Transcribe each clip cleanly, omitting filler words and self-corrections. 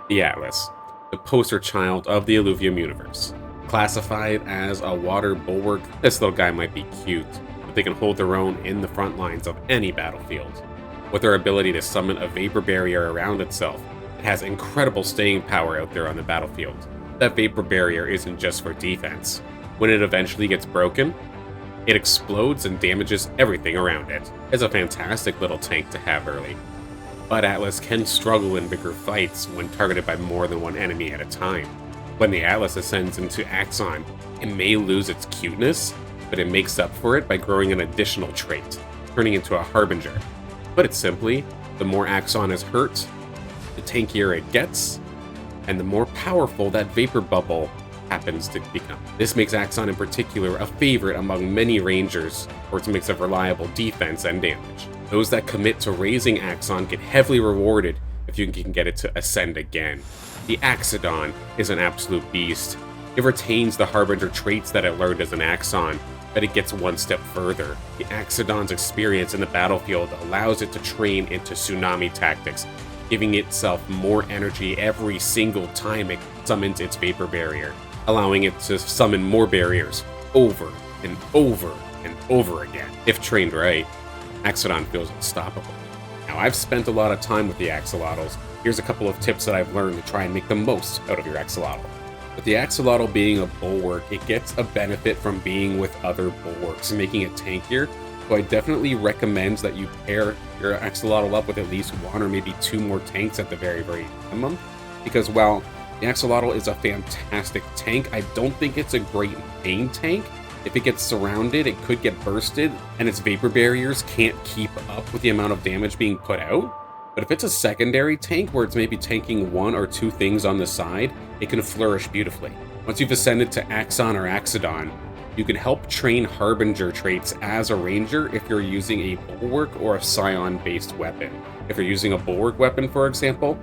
The Atlas, the poster child of the Illuvium universe. Classified as a water bulwark, this little guy might be cute, but they can hold their own in the front lines of any battlefield. With their ability to summon a vapor barrier around itself, it has incredible staying power out there on the battlefield. That vapor barrier isn't just for defense. When it eventually gets broken, it explodes and damages everything around it. It's a fantastic little tank to have early. But Atlas can struggle in bigger fights when targeted by more than one enemy at a time. When the Atlas ascends into Axon, it may lose its cuteness, but it makes up for it by growing an additional trait, turning into a Harbinger. Put it simply, the more Axon is hurt, the tankier it gets, and the more powerful that vapor bubble happens to become. This makes Axon in particular a favorite among many rangers for its mix of reliable defense and damage. Those that commit to raising Axon get heavily rewarded if you can get it to ascend again. The Axodon is an absolute beast. It retains the Harbinger traits that it learned as an Axon, but it gets one step further. The Axodon's experience in the battlefield allows it to train into tsunami tactics, giving itself more energy every single time it summons its vapor barrier, allowing it to summon more barriers over and over and over again. If trained right, Axodon feels unstoppable. Now, I've spent a lot of time with the Axolotls. Here's a couple of tips that I've learned to try and make the most out of your Axolotl. With the Axolotl being a bulwark, it gets a benefit from being with other bulwarks, making it tankier. So I definitely recommend that you pair your Axolotl up with at least one or maybe two more tanks at the very, very minimum. Because while the Axolotl is a fantastic tank, I don't think it's a great main tank. If it gets surrounded, it could get bursted, and its vapor barriers can't keep up with the amount of damage being put out. But if it's a secondary tank where it's maybe tanking one or two things on the side, it can flourish beautifully. Once you've ascended to Axon or Axodon, you can help train Harbinger traits as a ranger if you're using a bulwark or a scion-based weapon. If you're using a bulwark weapon, for example,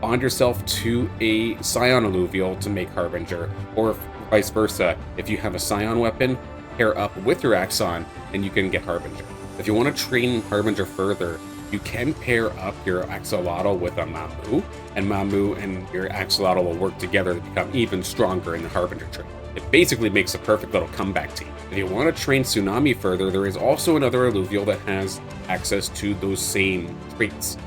bond yourself to a scion Illuvial to make Harbinger, or vice versa. If you have a scion weapon, pair up with your Axon and you can get Harbinger. If you want to train Harbinger further, you can pair up your Axolotl with a Mamu, and Mamu and your Axolotl will work together to become even stronger in the Harbinger trait. It basically makes a perfect little comeback team. If you want to train Tsunami further, there is also another Illuvial that has access to those same traits.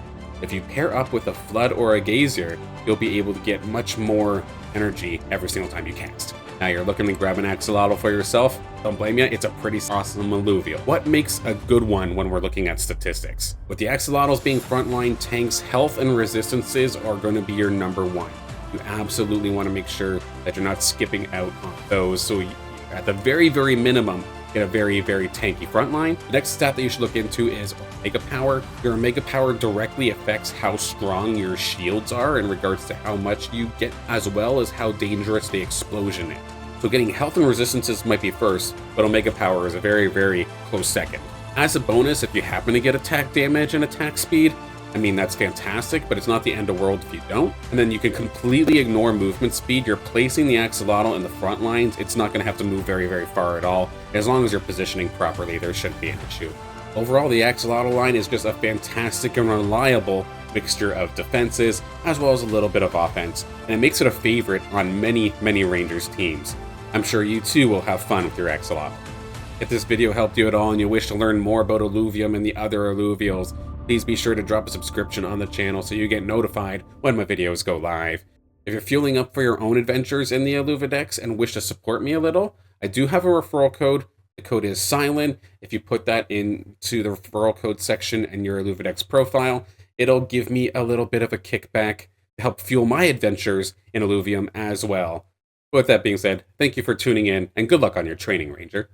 If you pair up with a Flood or a Gazer, you'll be able to get much more energy every single time you cast. Now you're looking to grab an Axolotl for yourself? Don't blame you, it's a pretty awesome Illuvial. What makes a good one when we're looking at statistics? With the Axolotls being frontline tanks, health and resistances are going to be your number one. You absolutely want to make sure that you're not skipping out on those, so you, at the very, very minimum, get a very, very tanky frontline. The next stat that you should look into is Omega Power. Your Omega Power directly affects how strong your shields are in regards to how much you get, as well as how dangerous the explosion is. So getting health and resistances might be first, but Omega Power is a very, very close second. As a bonus, if you happen to get attack damage and attack speed, I mean, that's fantastic, but it's not the end of the world if you don't. And then you can completely ignore movement speed. You're placing the Axolotl in the front lines. It's not going to have to move very, very far at all. As long as you're positioning properly, there shouldn't be an issue. Overall, the Axolotl line is just a fantastic and reliable mixture of defenses, as well as a little bit of offense, and it makes it a favorite on many, many Rangers teams. I'm sure you too will have fun with your Axolotl. If this video helped you at all and you wish to learn more about Illuvium and the other Illuvials, please be sure to drop a subscription on the channel so you get notified when my videos go live. If you're fueling up for your own adventures in the Illuvidex and wish to support me a little, I do have a referral code. The code is SILENT. If you put that into the referral code section in your Illuvidex profile, it'll give me a little bit of a kickback to help fuel my adventures in Illuvium as well. With that being said, thank you for tuning in and good luck on your training, Ranger.